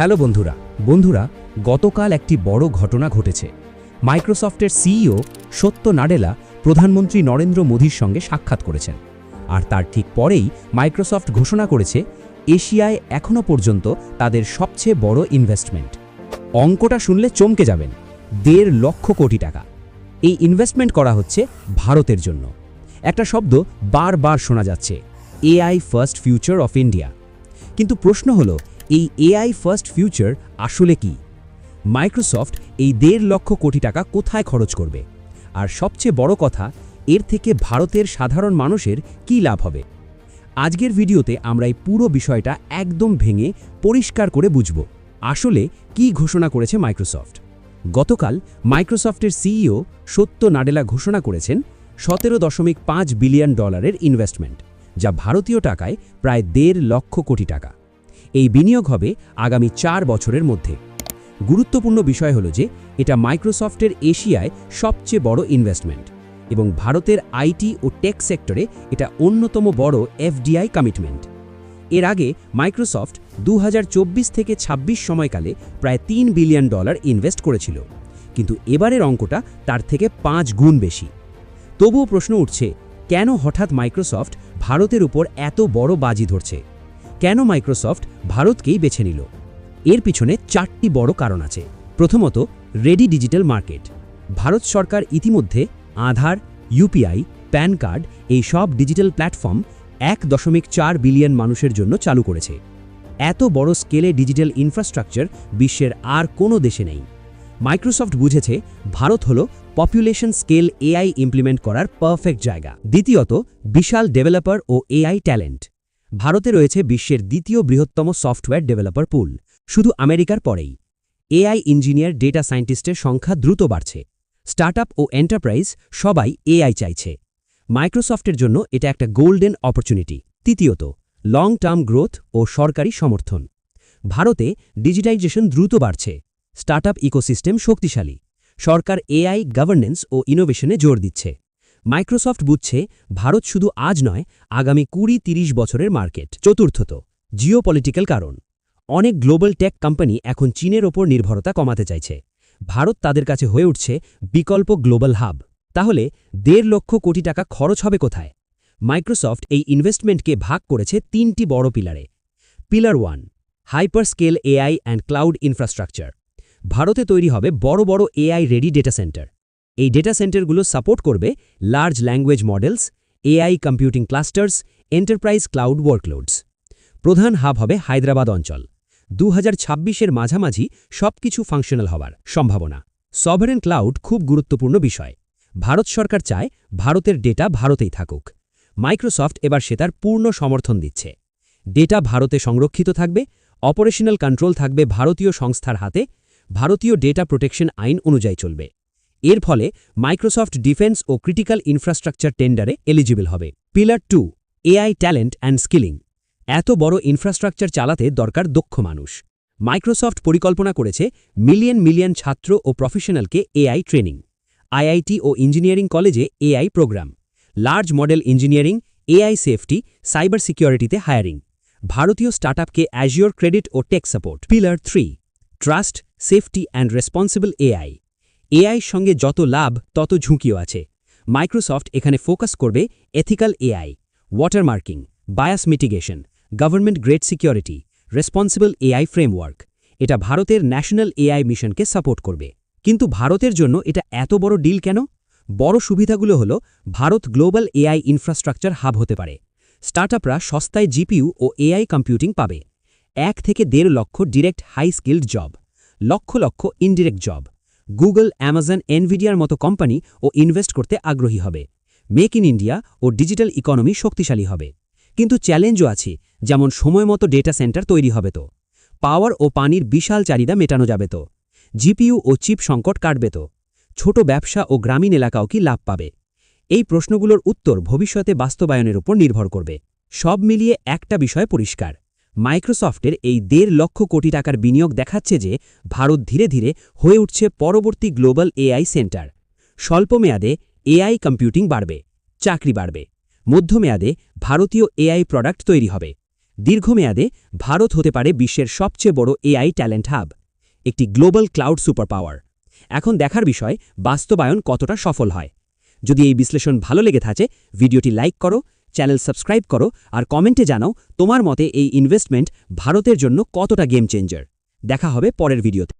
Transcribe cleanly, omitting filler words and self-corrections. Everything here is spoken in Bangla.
হ্যালো বন্ধুরা গতকাল একটি বড় ঘটনা ঘটেছে। মাইক্রোসফটের সিইও সত্য নাডেলা প্রধানমন্ত্রী নরেন্দ্র মোদীর সঙ্গে সাক্ষাৎ করেছেন। আর তার ঠিক পরেই মাইক্রোসফট ঘোষণা করেছে এশিয়ায় এখনও পর্যন্ত তাদের সবচেয়ে বড় ইনভেস্টমেন্ট। অঙ্কটা শুনলে চমকে যাবেন, ১.৫ লক্ষ কোটি টাকা। এই ইনভেস্টমেন্ট করা হচ্ছে ভারতের জন্য। একটা শব্দ বারবার শোনা যাচ্ছে, AI first future of India. কিন্তু প্রশ্ন হলো, এই এআই ফার্স্ট ফিউচার আসলে কি? মাইক্রোসফট এই ১.৫ লক্ষ কোটি টাকা কোথায় খরচ করবে? আর সবচেয়ে বড় কথা, এর থেকে ভারতের সাধারণ মানুষের কি লাভ হবে? আজকের ভিডিওতে আমরা এই পুরো বিষয়টা একদম ভেঙে পরিষ্কার করে বুঝব। আসলে কি ঘোষণা করেছে মাইক্রোসফট? গতকাল মাইক্রোসফটের সিইও সত্য নাডেলা ঘোষণা করেছেন $17.5 বিলিয়ন ইনভেস্টমেন্ট, যা ভারতীয় টাকায় প্রায় ১.৫ লক্ষ কোটি টাকা। এই বিনিয়োগ হবে আগামী ৪ বছরের মধ্যে। গুরুত্বপূর্ণ বিষয় হলো যে এটা মাইক্রোসফটের এশিয়ায় সবচেয়ে বড় ইনভেস্টমেন্ট এবং ভারতের আইটি ও টেক সেক্টরে এটা অন্যতম বড় এফডিআই কমিটমেন্ট। এর আগে মাইক্রোসফট ২০২৪ থেকে ২৬ সময়কালে প্রায় $৩ বিলিয়ন ইনভেস্ট করেছিল, কিন্তু এবারের অঙ্কটা তার থেকে ৫ গুণ বেশি। তবুও প্রশ্ন উঠছে, কেন হঠাৎ মাইক্রোসফট ভারতের উপর এত বড় বাজি ধরছে? কেন মাইক্রোসফট ভারতকেই বেছে নিল? এর পিছনে ৪টি বড় কারণ আছে। প্রথমত, রেডি ডিজিটাল মার্কেট। ভারত সরকার ইতিমধ্যে আধার, ইউপিআই, প্যান কার্ড এই সব ডিজিটাল প্ল্যাটফর্ম ১.৪ বিলিয়ন মানুষের জন্য চালু করেছে। এত বড় স্কেলে ডিজিটাল ইনফ্রাস্ট্রাকচার বিশ্বের আর কোনো দেশে নেই। মাইক্রোসফট বুঝেছে ভারত হল পপুলেশন স্কেল এআই ইমপ্লিমেন্ট করার পারফেক্ট জায়গা। দ্বিতীয়ত, বিশাল ডেভেলপার ও এআই ট্যালেন্ট। ভারতে রয়েছে বিশ্বের দ্বিতীয় বৃহত্তম সফটওয়্যার ডেভেলপার পুল, শুধু আমেরিকার পরেই। এআই ইঞ্জিনিয়ার, ডেটা সায়েন্টিস্টের সংখ্যা দ্রুত বাড়ছে। স্টার্টআপ ও এন্টারপ্রাইজ সবাই এআই চাইছে। মাইক্রোসফটের জন্য এটা একটা গোল্ডেন অপরচুনিটি। তৃতীয়ত, লং টার্ম গ্রোথ ও সরকারি সমর্থন। ভারতে ডিজিটাইজেশন দ্রুত বাড়ছে, স্টার্টআপ ইকোসিস্টেম শক্তিশালী, সরকার এআই গভর্নেন্স ও ইনোভেশনে জোর দিচ্ছে। মাইক্রোসফট বুঝছে ভারত শুধু আজ নয়, আগামী ২০-৩০ বছরের মার্কেট। চতুর্থত, জিওপলিটিক্যাল কারণ। অনেক গ্লোবাল টেক কোম্পানি এখন চীনের ওপর নির্ভরতা কমাতে চাইছে। ভারত তাদের কাছে হয়ে উঠছে বিকল্প গ্লোবাল হাব। তাহলে ১.৫ লক্ষ কোটি টাকা খরচ হবে কোথায়? মাইক্রোসফট এই ইনভেস্টমেন্টকে ভাগ করেছে ৩টি বড় পিলারে। Pillar 1, hyperscale AI and cloud infrastructure. ভারতে তৈরি হবে বড় বড় এআই রেডি ডেটা সেন্টার। এই ডেটা সেন্টারগুলো সাপোর্ট করবে large language models, AI computing clusters, enterprise cloud workloads. প্রধান হাব হবে হায়দ্রাবাদ অঞ্চল। ২০২৬-এর মাঝামাঝি সবকিছু ফাংশনাল হওয়ার সম্ভাবনা। সভারেন ক্লাউড খুব গুরুত্বপূর্ণ বিষয়। ভারত সরকার চায় ভারতের ডেটা ভারতেই থাকুক। মাইক্রোসফট এবার সেটার পূর্ণ সমর্থন দিচ্ছে। ডেটা ভারতে সংরক্ষিত থাকবে, অপারেশনাল কন্ট্রোল থাকবে ভারতীয় সংস্থার হাতে, ভারতীয় ডেটা প্রোটেকশন আইন অনুযায়ী চলবে। এর ফলে মাইক্রোসফট ডিফেন্স ও ক্রিটিক্যাল ইনফ্রাস্ট্রাকচার টেন্ডারে এলিজিবল হবে। Pillar 2, AI talent and skilling. এত বড় ইনফ্রাস্ট্রাকচার চালাতে দরকার দক্ষ মানুষ। মাইক্রোসফট পরিকল্পনা করেছে মিলিয়ন ছাত্র ও প্রফেশনালকে এআই ট্রেনিং। আইআইটি ও ইঞ্জিনিয়ারিং কলেজে AI programme, large model engineering, AI safety, cyber সিকিউরিটিতে হায়ারিং। ভারতীয় স্টার্টআপকে অ্যাজিওর ক্রেডিট ও tech support. Pillar 3, trust, safety and responsible AI. এআইয়ের সঙ্গে যত লাভ তত ঝুঁকিও আছে। মাইক্রোসফট এখানে ফোকাস করবে ethical AI, watermarking, bias mitigation, government grade security, responsible AI framework. এটা ভারতের ন্যাশনাল এআই মিশনকে সাপোর্ট করবে। কিন্তু ভারতের জন্য এটা এত বড় ডিল কেন? বড় সুবিধাগুলো হলো, Bharat global AI infrastructure hub হতে পারে। স্টার্টআপরা সস্তায় জিপিইউ ও এআই কম্পিউটিং পাবে। ১ থেকে ১.৫ লক্ষ ডিরেক্ট হাই স্কিল্ড জব, লক্ষ লক্ষ ইনডিরেক্ট জব। গুগল, অ্যামাজন, এনভিডিয়ার মতো কোম্পানি ও ইনভেস্ট করতে আগ্রহী হবে। মেক ইন ইন্ডিয়া ও ডিজিটাল ইকোনমি শক্তিশালী হবে। কিন্তু চ্যালেঞ্জও আছে, যেমন সময়মতো ডেটা সেন্টার তৈরি হবে তো, পাওয়ার ও পানির বিশাল চাহিদা মেটানো যাবে তো, জিপিইউ ও চিপ সংকট কাটবে তো, ছোট ব্যবসা ও গ্রামীণ এলাকাও কি লাভ পাবে? এই প্রশ্নগুলোর উত্তর ভবিষ্যতে বাস্তবায়নের উপর নির্ভর করবে। সব মিলিয়ে একটা বিষয় পরিষ্কার, মাইক্রোসফটের এই ১.৫ লক্ষ কোটি টাকার বিনিয়োগ দেখাচ্ছে যে ভারত ধীরে ধীরে হয়ে উঠছে পরবর্তী গ্লোবাল এআই সেন্টার। স্বল্পমেয়াদে এআই কম্পিউটিং বাড়বে, চাকরি বাড়বে। মধ্যমেয়াদে ভারতীয় এআই প্রোডাক্ট তৈরি হবে। দীর্ঘমেয়াদে ভারত হতে পারে বিশ্বের সবচেয়ে বড় এআই ট্যালেন্ট হাব, একটি গ্লোবাল ক্লাউড সুপার পাওয়ার। এখন দেখার বিষয় বাস্তবায়ন কতটা সফল হয়। যদি এই বিশ্লেষণ ভালো লেগে থাকে, ভিডিওটি লাইক করো, চ্যানেল সাবস্ক্রাইব করো আর কমেন্টে জানাও তোমার মতে এই ইনভেস্টমেন্ট ভারতের জন্য কতটা গেম চেঞ্জার। দেখা হবে পরের ভিডিওতে।